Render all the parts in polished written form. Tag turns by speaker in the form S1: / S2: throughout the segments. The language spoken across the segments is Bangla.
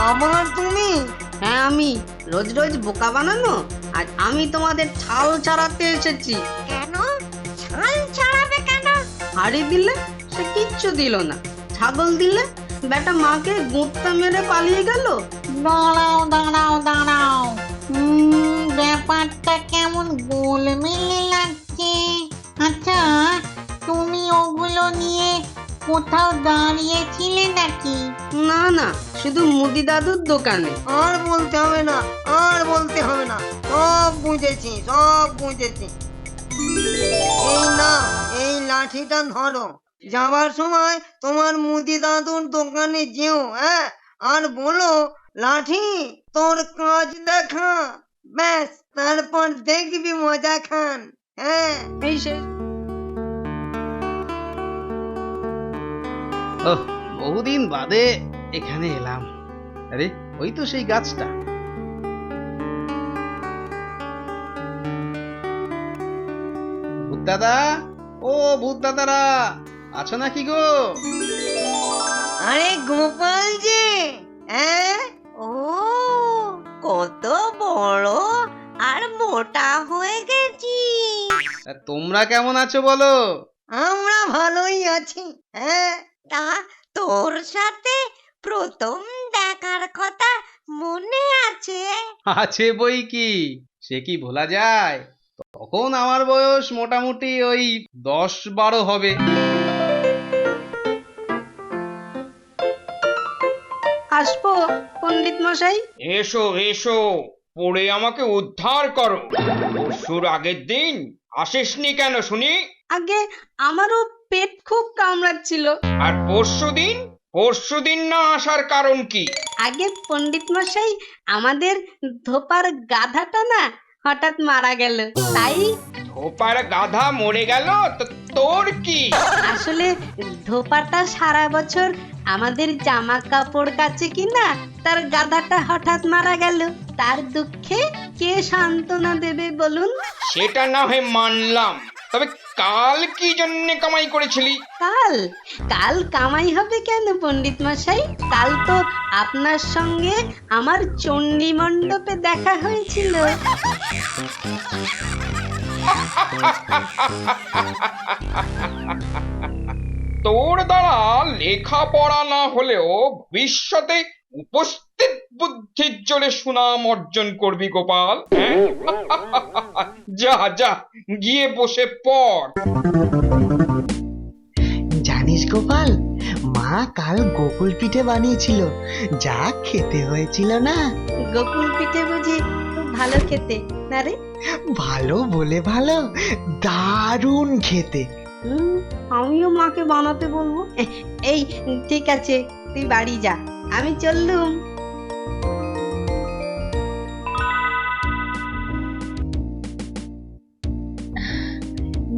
S1: আমার তুমি?
S2: হ্যাঁ আমি। রোজ রোজ বোকা বানানো, আজ আমি তোমাদের ছাল ছাড়াতে এসেছি।
S3: কেন? ছাল ছাড়াবে কেন?
S2: হাড়ি দিলে সে কিচ্ছু দিল না, ছাগল দিলে বেটা মাকে গুঁড়টা মেরে পালিয়ে গেল।
S3: দাঁড়াও দাঁড়াও দাঁড়াও, ব্যাপারটা কেমন গোলমেলে লাগছে। আচ্ছা, তুমি ওগুলো নিয়ে কোথাও দাঁড়িয়েছিলে নাকি?
S2: না না, শুধু মুদি দাদুর দোকানে।
S1: আর বলতে হবে না, আর বলতে হবে না, সব বুঝেছি, সব বুঝেছি। এই না, এই লাঠিটা ধরো। যাবার সময় তোমার মুদি দাদুর দোকানে যেও, হ্যাঁ, আর বলো লাঠি তোর কাজ দেখা। ব্যাস, তারপর দেখবি মজা খান। হ্যাঁ,
S2: এই শেষ। ওহ, বহুদিন বাদে এখানে এলাম। আরে ওই তো সেই গাছটা। ভূত দাদা, ও ভূত দাদারা, আছো নাকি গো?
S1: আরে গোপাল যে, হ্যাঁ,
S3: ও, কত বড় আর মোটা হয়ে গেছি।
S2: তা তোমরা কেমন আছো বলো?
S1: আমরা ভালোই আছি। হ্যাঁ,
S3: তা তোর সাথে প্রথম দেখার কথা মনে আছে?
S2: আছে বই কি, সে কি ভোলা যায়? তখন আমার বয়স মোটামুটি ওই 10-12 হবে। আসবো পণ্ডিত মশাই?
S4: এসো এসো, পড়ে আমাকে উদ্ধার করো। পরশুর আগের দিন আসিসনি কেন শুনি?
S2: আগে আমারও পেট খুব কামড়াচ্ছিল।
S4: আর পরশুদিন না আসার কারণ কি?
S2: আগে পণ্ডিত মশাই, আমাদের ধোপার গাধাটা না হঠাৎ মারা গেল, তাই।
S4: ধোপার গাধা মরে গেল তো তোর কি?
S2: আসলে ধোপাটা সারা বছর আমাদের জামা কাপড় কাচে কিনা, তার গাধাটা হঠাৎ মারা গেল। তার দুঃখে কে সান্ত্বনা দেবে বলুন?
S4: সেটা না হয় মানলাম, তবে কাল কি জন্যে কামাই করেছিলি?
S2: কাল? কাল কামাই হবে কেন পণ্ডিত মশাই? কাল তো আপনার সঙ্গে আমার চণ্ডী মণ্ডপে দেখা হয়েছিল।
S4: তোর দ্বারা লেখাপড়া না হলেও ভবিষ্যতে উপস্থিত বুদ্ধির জোরে সুনাম অর্জন করবি গোপাল। হ্যাঁ? যা যা, গিয়ে বসে পড়।
S5: জানিস গোপাল, মা কাল গোকুল পিঠে বানিয়েছিল, যা খেতে হয়েছিল না।
S2: গোকুল পিঠে বুঝি খুব ভালো খেতে না রে?
S5: ভালো বলে ভালো, দারুণ খেতে।
S2: আমিও মাকে বানাতে বলবো। এই ঠিক আছে, তুই বাড়ি যা, আমি চললুম।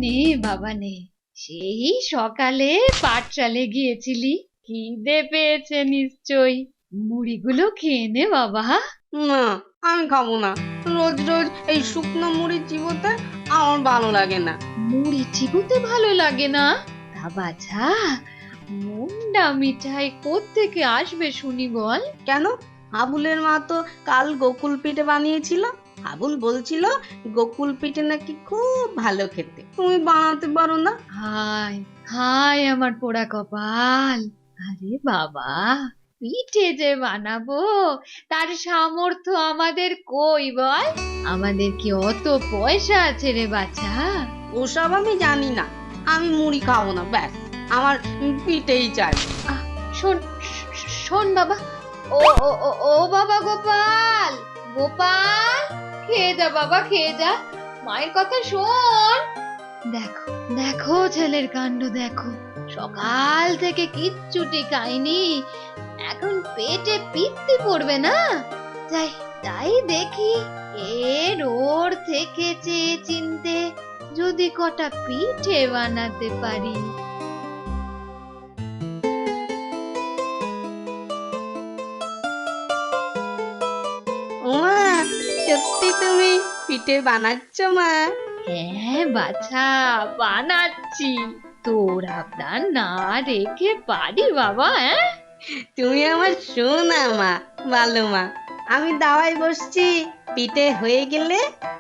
S6: নে বাবা নে, সেই সকালে পাঠশালে গিয়েছিলি, খিদে পেয়েছে নিশ্চয়ই, মুড়িগুলো খেয়ে নে বাবা।
S2: না, আমি খাবো না। রোজ রোজ এই শুকনো মুড়ি চিবোতে আমার ভালো লাগে না।
S6: মুড়ি চিবোতে ভালো লাগে না? তা বাছা, মুন্ডা মিঠাই কোত্থেকে আসবে শুনি বল?
S2: কেন? হাবুলের মা তো কাল গোকুল পিঠে বানিয়েছিল। হাবুল বলছিল গোকুল পিঠে নাকি খুব ভালো খেতে, তুমি বানাতে পারো না?
S6: হায় হায় আমার পোড়া কপাল। আরে বাবা, পিঠে যে বানাবো তার সামর্থ্য আমাদের কই বল? আমাদের কি অত পয়সা আছে রে বাছা?
S2: ওসব আমি জানি না, আমি মুড়ি খাবো না, ব্যাস আমার পিঠেই চাই।
S6: শোন শোন বাবা, ও ও ও ও বাবা গোপাল, গোপাল, খেয়ে যা বাবা, খেয়ে যা, মায়ের কথা শোন। দেখো দেখো ছেলের কাণ্ড দেখো, সকাল থেকে কিচ্ছুটি খাইনি, এখন পেটে পিত্তি পড়বে না? যাই তাই দেখি এর ওর থেকে চেয়ে চিনতে যদি কটা পিঠে বানাতে পারি।
S2: মা, সত্যি তুমি পিঠে বানাচ্ছ মা?
S6: হ্যাঁ বাছা, বানাচ্ছি, তোর আবদার না রেখে পারি বাবা? হ্যাঁ,
S2: তুমি আমার সোনা মা, ভালো মা, আমি দাওয়ায় বসছি, পিঠে হয়ে গেলে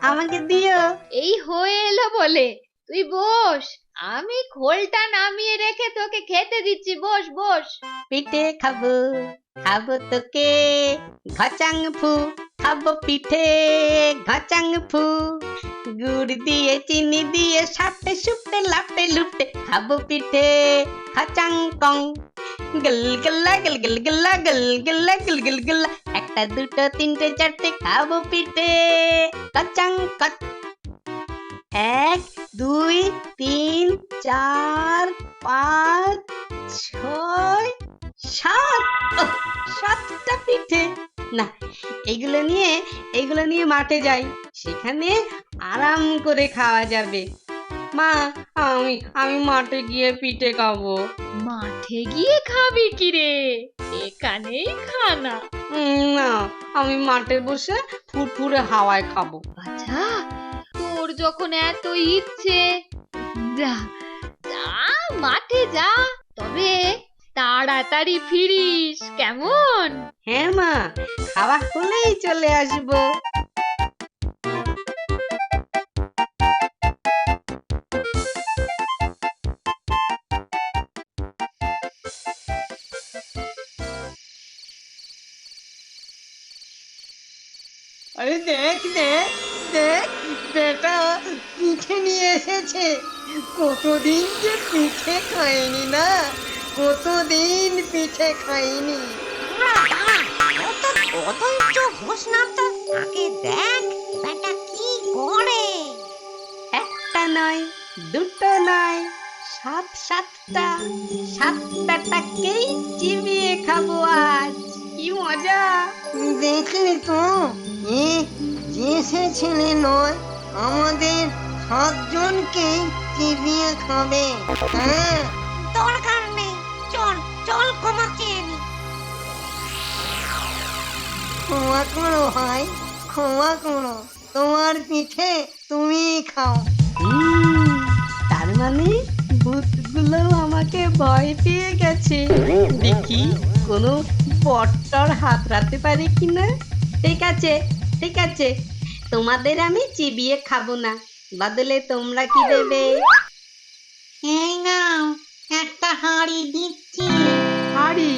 S2: আমাকে দিও।
S6: এই হয়ে এলো বলে তুই বস, আমি খোলটা নামিয়ে রেখে তোকে খেতে দিচ্ছি, বস বস।
S2: পিঠে খাবো, খাবো তোকে ঘচাং ফু, খাবো পিঠে ঘচাং ফু, গুড় দিয়ে চিনি দিয়ে সাপটে সুপটে লাপটে লুপটে খাবো পিঠে ঘচাং কং, গল গল্লা গল গল গল্লা গল গল্লা গল গল গল্লা, একটা দুটো তিনটে চারটে খাবো পিঠে ঘচাং কচ। 1 2 3 4 5 6 7, 7টা পিঠে। না, এগুলো নিয়ে মাঠে যাই, সেখানে আরাম করে খাওয়া যাবে। মা, আমি মাঠে গিয়ে পিঠে খাবো।
S6: মাঠে গিয়ে খাবি কি রে, এখানেই খানা।
S2: না, আমি মাঠে বসে ফুরফুরে হাওয়ায় খাবো।
S6: আচ্ছা, তোর যখন এত ইচ্ছে, যা যা মাঠে যা, তবে তাড়াতাড়ি ফিরিস, কেমন?
S2: হ্যাঁ মা, খাওয়া হলেই চলে আসবো।
S1: আরে দেখ দেখ দেখ, বেটা পিঠে নিয়ে এসেছে। কতদিন যে পিঠে খাইনি না, কতদিন পিঠে খাইনি।
S3: অধৈর্য হোস না তো, আগে দেখ বেটা কি করে।
S2: একটা নয়, দুটো নয়, 7টা 7টাকেই চিবিয়ে খাবো আজ। কি মজা!
S1: দেখলি তো, এ যে সে ছেলে নয়, আমাদের 7 জনকেই চিবিয়ে খাবে। হ্যাঁ,
S3: দরকার নেই, চল চল ক্ষমা চেয়ে নি।
S1: ক্ষমা করো ভাই, ক্ষমা করো, তোমার পিঠে তুমি খাও।
S2: তার মানে ভূতগুলো আমাকে ভয় পেয়ে গেছে। দেখি কোনো বট্টর হাত রাখতে পারে কিনা। ঠিক আছে, ঠিক আছে, তোমাদের আমি চিবিয়ে খাবো না, বদলে তোমরা কি দেবে?
S3: এই নাও একটা হাঁড়ি দিচ্ছি।
S2: হাড়ি?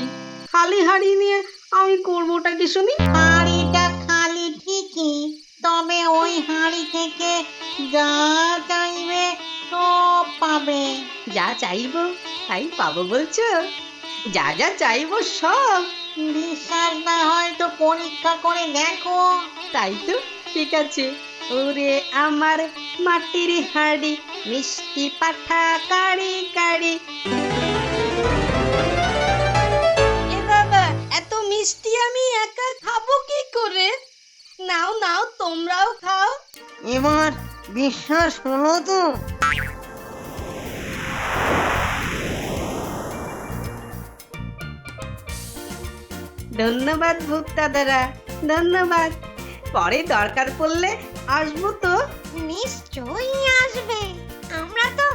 S2: খালি হাড়ি নিয়ে আমি করবোটা কি শুনি?
S3: হাঁড়িটা খালি ঠিকই, তবে ওই হাঁড়ি থেকে যা চাইবে সব পাবে।
S2: যা চাইবো তাই পাবো বলছো? যা যা চাইবো সব?
S3: বিশ্বাস না হয় তো পরীক্ষা করে দেখো।
S2: তাই তো, ঠিক আছে। ওরে আমার মাটির হাড়ি, মিষ্টি পাঠা কাড়ি কাড়ি। এ বাবা, এত মিষ্টি আমি একা খাবো কি করে? নাও নাও, তোমরাও খাও।
S1: এবার বিশ্বাস হলো তো?
S2: ধন্যবাদ ভূত দাদারা, ধন্যবাদ। পরে দরকার পড়লে আসবো তো।
S3: নিশ্চয়ই আসবে, আমরা তো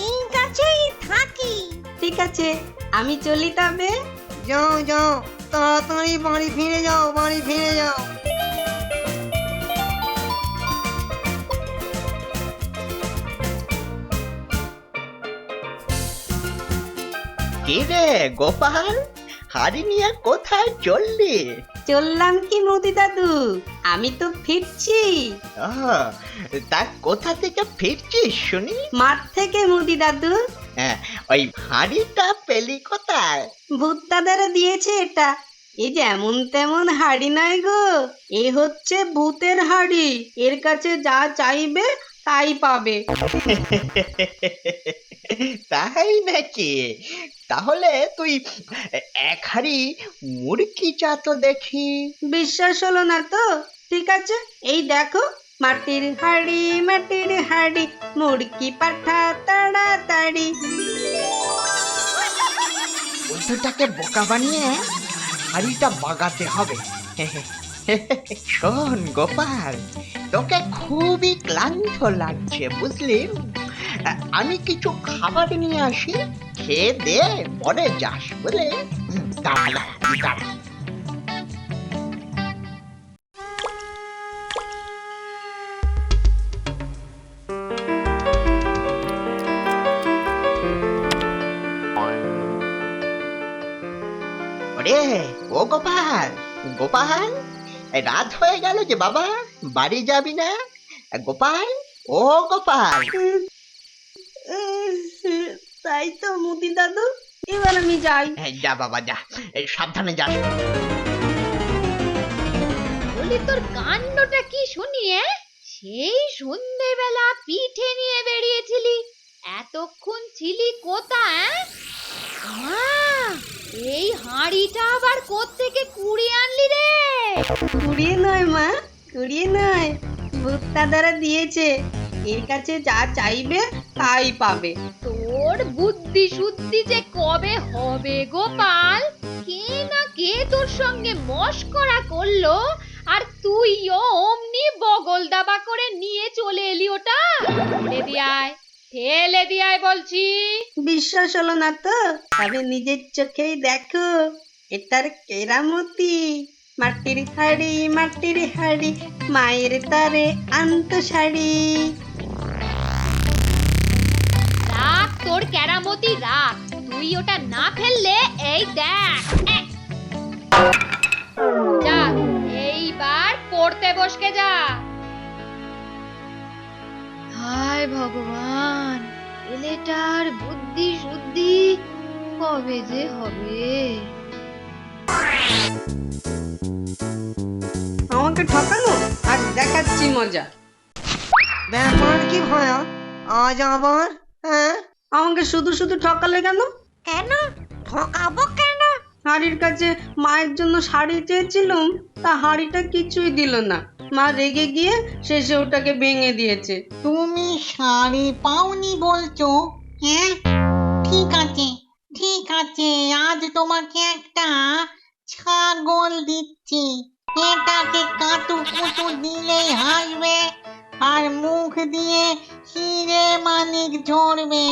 S3: এই কাছেই থাকি।
S2: ঠিক আছে, আমি চলি তবে।
S1: যাও যাও, তাড়াতাড়ি বাড়ি ফিরে যাও, বাড়ি ফিরে যাও।
S5: কে রে গোপাল, হাড়ি নিয়ে কোথায় চললি?
S2: চললাম কি মোদি দাদু, আমি তো ফিরছি।
S5: তা কোথা থেকে ফিরছিস শুনি?
S2: মাঠ থেকে মোদি দাদু।
S5: ওই হাড়িটা পেলি কোথায়?
S2: ভূত দাদারা দিয়েছে এটা। এই যেমন তেমন হাড়ি নয় গো, এ হচ্ছে ভূতের হাড়ি। এর কাছে যা চাইবে তাই পাবে।
S5: তাই নাকি? তাহলে তুই এক হাড়ি মুরগি চা তো দেখি।
S2: বিশ্বাস হলো না তো? ঠিক আছে, এই দেখো, মাটির হাড়ি, মুরগি পাঠা তাড়াতাড়ি।
S5: বন্ধুটাকে বোকা বানিয়ে হাড়িটা বাগাতে হবে। শোন গোপাল, তোকে খুবই ক্লান্ত লাগছে বুঝলি, আমি কিছু খাবার নিয়ে আসি, খেয়ে দে, পরে যাস বলে। দাঁড়া দাঁড়া। আরে ও গোপাল, গোপাল, রাত হয়ে গেল যে বাবা, বাড়ি যাবি না? গোপাল, ও গোপাল।
S2: তাই তো মুদি দাদু, এবার আমি যাই।
S5: যা বাবা যা, সাবধানে যাস।
S6: বলি তোর কাণ্ডটা কি শুনি সেই সন্ধেবেলা পিঠে নিয়ে বেরিয়েছিলি, এতক্ষণ ছিলি কোথায়? এই হাঁড়িটা আবার কোত্থেকে কুড়িয়ে আনলি রে?
S2: কুড়িয়ে নয় মা, কুড়িয়ে নয়, ভূত দাদারা দিয়েছে। এর কাছে যা চাইবে তাই পাবে।
S6: তোর বুদ্ধি শুদ্ধি যে কবে হবে গোপাল? কে না কে তোর সঙ্গে মশকরা করলো আর তুইও অমনি বগল দাবা করে নিয়ে চলে এলি ওটা? ঠেলে দিয়ায়, ঠেলে দিয়ায় বলছি।
S2: বিশ্বাস হলো না তো? তবে নিজের চোখেই দেখো, এটার কেরামতি। মাটির হাড়ি, মায়ের তারে আন্ত শাড়ি।
S6: রাখ তোর কেরামতি রাখ, তুই ওটা না ফেললে এই দেখ। যা এইবার পড়তে বসকে যা। হায় ভগবান, ছেলেটার বুদ্ধি শুদ্ধি কবে যে হবে?
S2: আমাকে ঠকানো, আজ দেখাচ্ছি মজা।
S1: ব্যাপার কি ভয়া, আজ আবার? হ্যাঁ,
S2: আমাকে শুধু শুধু ঠকালে কেন?
S3: কেন ঠকাবো কেন?
S2: হাড়ির কাছে মায়ের জন্য শাড়ি চেয়েছিলাম, তা হাড়িটা কিছুই দিল না। মা রেগে গিয়ে শেষে ওটাকে ভেঙে দিয়েছে।
S7: তুমি শাড়ি পাওনি বলছো? হ্যাঁ, ঠিক আছে, ঠিক আছে, আজ তোমাকে একটা ছাগল দিচ্ছি। এটাকে কাটু কুটু দিলেই হাসবে আর মুখ দিয়ে হিরে মানিক ঝরবে।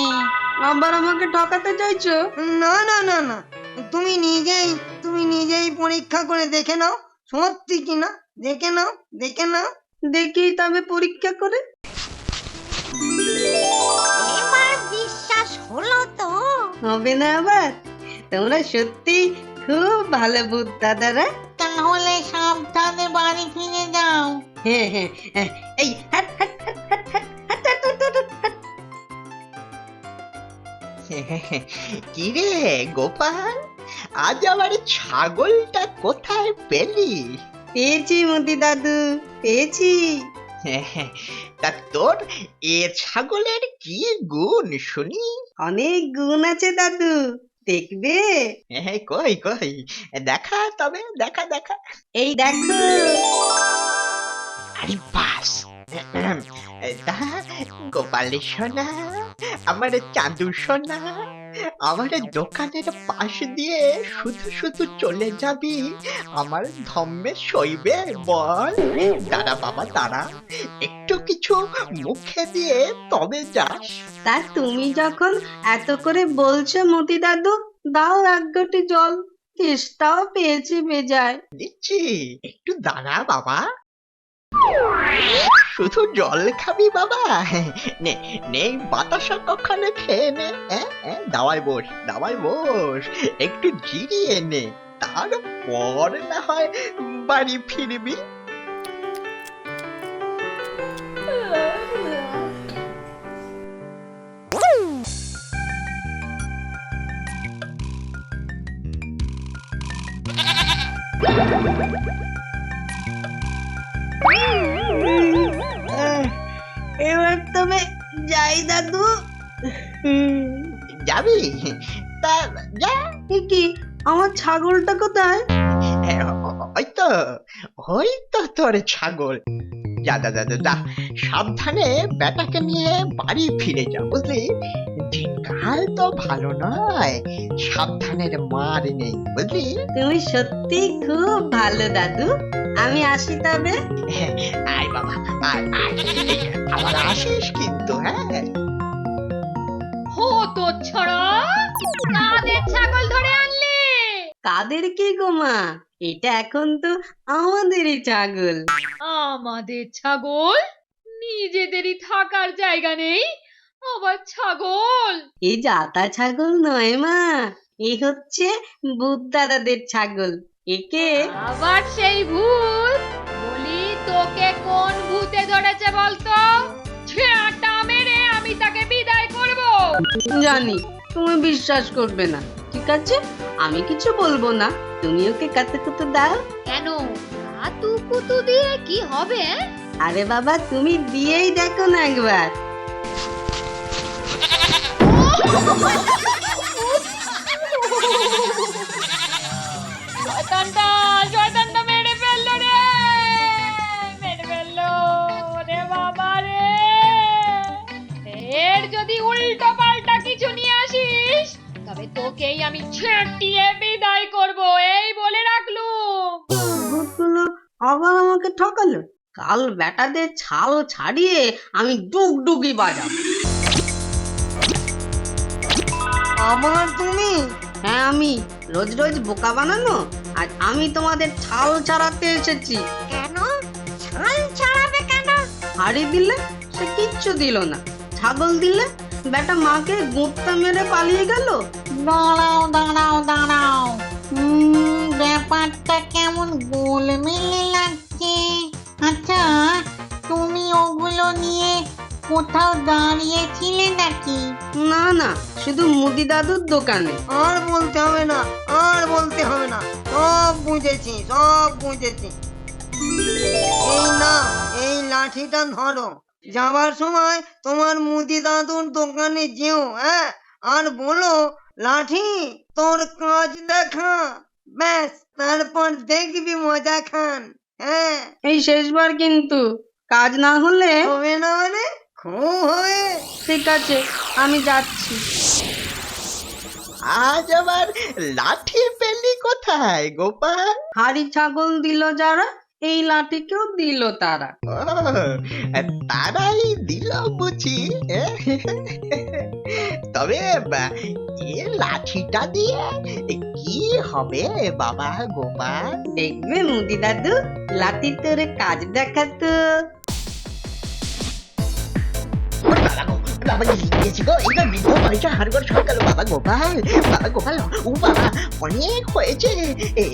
S2: আবার আমাকে ঠকাতে চাইছো?
S1: না না না না, তুমি নিজেই পরীক্ষা করে দেখে নাও, সত্যি কিনা দেখে নাও, দেখে নাও।
S2: দেখি তবে পরীক্ষা করে।
S3: এবার বিশ্বাস হলো তো?
S2: হবে না আবার? তোমরা সত্যি খুব ভালো ভূত দাদারা।
S7: তাহলে সাবধানে বাড়ি ফিরে যাও।
S2: হ্যাঁ হ্যাঁ হ্যাঁ, এই হাট হাট হাট হাট হাট হাট হাট হাট হাট হাট।
S5: কি রে গোপাল, আজ আবার ছাগলটা কোথায় পেলি?
S2: পেয়েছি মুদি দাদু, পেয়েছি।
S5: তা তোর এ ছাগলের কি গুণ শুনি?
S2: অনেক গুণ আছে দাদু, দেখবে?
S5: কই কই, দেখা তবে, দেখা দেখা।
S2: এই দেখো।
S5: আরে বাস, তা গোপালের সোনা, আমার চাঁদু সোনা, আমার দোকানের পাশ দিয়ে শুধু শুধু চলে যাবি, আমার ধম্মে সইবে বল? দাঁড়া বাবা দাঁড়া, একটু কিছু মুখে দিয়ে তবে যাস।
S2: তা তুমি যখন এত করে বলছো মতি দাদু, দাও এক ঘটি জল, তেষ্টাও পেয়েছি বেজায়।
S5: দিচ্ছি, একটু দাঁড়া বাবা। শুধু জল খাবি বাবা? নে নে, বাতাসা কখনো খেয়ে নে। দাওয়ায় বস, দাওয়ায় বস, একটু জিরিয়ে নে, তারপর না হয় বাড়ি ফিরবি।
S2: এবার তবে যাই দাদু।
S5: যাবি? তা যা।
S2: এ কি, আমার ছাগলটা কোথায়?
S5: ওই তো তোর ছাগল। যা যা যা যা, যা, সাবধানে বেটাকে নিয়ে বাড়ি ফিরে যা, বুঝলি? দিনকাল তো ভালো নয়, সাবধানের মার নেই, বুঝলি?
S2: তুমি সত্যি খুব ভালো দাদু, আমি আসি তবে।
S5: আয় বাবা, আয় আয়, আবার আসিস কিন্তু, হ্যাঁ?
S6: হো তো ছড়া, কাদের ছাগল ধরে আনলে?
S2: কাদের কি গো মা, এটা এখন তো আমাদেরই ছাগল।
S6: আমাদের ছাগল? নিজেদেরই থাকার জায়গা নেই, আবার ছাগল?
S2: এই জাতা ছাগল নয় মা, এই হচ্ছে ভূত দাদাদের ছাগল। একে
S6: আবার সেই ভূত? বলি তোকে কোন ভূতে ধরেছে বলতো? ঝেঁটা মেরে আমি তাকে বিদায় করব।
S2: জানি তুমি বিশ্বাস করবে না, ঠিক আছে আমি কিছু বলবো না, তুমি ওকে কাতুকুতু দাও।
S6: কেন? কাতু কুতু দিয়ে কি হবে?
S2: আরে বাবা তুমি দিয়েই দেখো না একবার।
S6: শয়তানটা মেরে ফেললো রে, মেরে ফেললো রে বাবা রে। এর যদি উল্টো পাল্টা কিছু নিয়ে আসিস তবে তোকেই আমি ছেঁটিয়ে বিদায় করব, এই বলে রাখলুম।
S2: ভূতগুলো আবার আমাকে ঠকালো। কাল বেটাদের ছাল ছাড়িয়ে আমি ডুগডুগি বাজাবো।
S1: আবার তুমি?
S2: হ্যাঁ আমি। রোজ রোজ বোকা বানানো, আজ আমি তোমাদের ছাল ছাড়াতে এসেছি।
S3: কেন? ছাল ছাড়াবে কেন?
S2: হাড়ি দিলে সে কিচ্ছু দিল না, ছাগল দিলে বেটা মাকে গুঁতা মেরে পালিয়ে গেল।
S7: দাঁড়াও দাঁড়াও দাঁড়াও, ব্যাপারটা কেমন গোলমেলে লাগছে। আচ্ছা, তুমি ওগুলো নিয়ে কোথাও দাঁড়িয়েছিলে নাকি?
S2: না না, শুধু মুদি দাদুর দোকানে।
S1: আর বলতে হবে না, আর বলতে হবে না, সব বুঝেছি, সব বুঝেছি। এই না, এই লাঠিটা ধরো, যাবার সময় তোমার মুদি দাদুর দোকানে যেও, হ্যাঁ, আর বলো লাঠি তোর কাজ দেখা, ব্যাস তারপর দেখবি মজা খান। হ্যাঁ,
S2: এই শেষবার কিন্তু, কাজ না হলে।
S1: হবে না মানে খুব হবে।
S2: ঠিক আছে আমি যাচ্ছি।
S5: আজ আবার লাঠি পেলি কোথায় গোপাল?
S2: হাড়ি ছাগল দিল যারা, এই লাঠিকেও দিল তারা।
S5: ও, তারাই দিল বুঝি। তবে এ লাঠিটা দিয়ে কি হবে বাবা গোপাল?
S2: দেখবে মুদি দাদু, লাঠি তোর কাজ দেখাতো।
S5: বাবা গেছি গো, এইবার বৃদ্ধ বয়সে হাড়গোড় সরকার বাবা গোপাল, বাবা গোপাল, ও বাবা অনেক হয়েছে,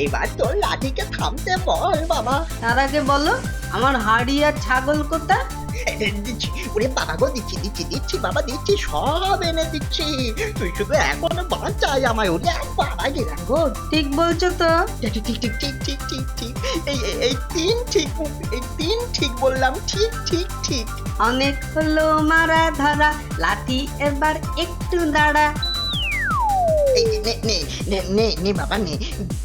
S5: এবার তোর লাঠিকে থামতে বল বাবা।
S2: তার আগে বলো আমার হাড়ি আর ছাগল কোথায়?
S5: দিচ্ছি, ওরে বাবা গো, দিচ্ছি দিচ্ছি দিচ্ছি বাবা, দিচ্ছি, সব এনে দিচ্ছি, তুই শুধু এখন বাঁচাই আমায়। ওরে বাবা গেলাম গো।
S2: ঠিক বলছো তো?
S5: ঠিক ঠিক ঠিক ঠিক ঠিক ঠিক ঠিক, এই তিন ঠিক, এই তিন ঠিক বললাম, ঠিক ঠিক ঠিক।
S2: অনেক হলো মারা ধরা, লাঠি এবার একটু দাঁড়া।
S5: এই নে নে নে নে নে বাবা নে,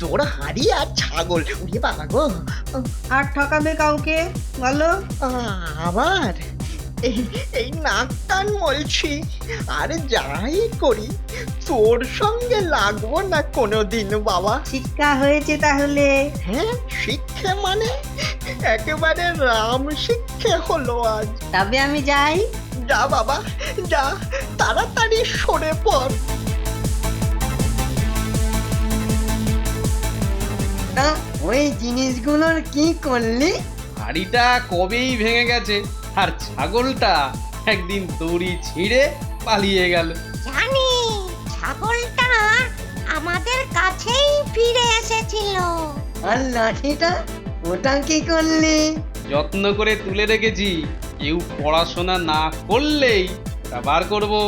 S5: তোর হাড়ি আর ছাগল। ওরে বাবা গো।
S2: আর ঠকাবে কাউকে বলো?
S5: আবার এই নাক কান মলছি, আর যাই করি তোর সঙ্গে লাগবো না কোনোদিন বাবা।
S2: শিক্ষা হয়েছে তাহলে?
S5: হ্যাঁ, শিক্ষে মানে একেবারে রাম শিক্ষে হলো আজ।
S2: তবে আমি যাই।
S5: যা বাবা যা, তাড়াতাড়ি সরে পড়।
S1: তা ওই জিনিসগুলোর কি করলি?
S8: হাড়িটা কবেই ভেঙে গেছে, আর ছাগলটা একদিন দড়ি ছিঁড়ে পালিয়ে গেল।
S3: জানি, ছাগলটা আমাদের কাছেই ফিরে এসেছিল।
S1: আর লাঠিটা, ওটা কি করলি?
S8: যত্ন করে তুলে রেখেছি, কেউ পড়াশোনা না করলেই ওটা বার করবো।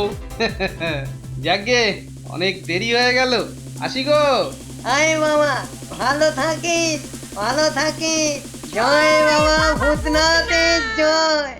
S8: যাকে অনেক দেরি হয়ে গেল, আসি গো।
S1: আয় বাবা, ভালো থাকিস, ভালো থাকিস। জয় বাবা ভূতনাথের জয়।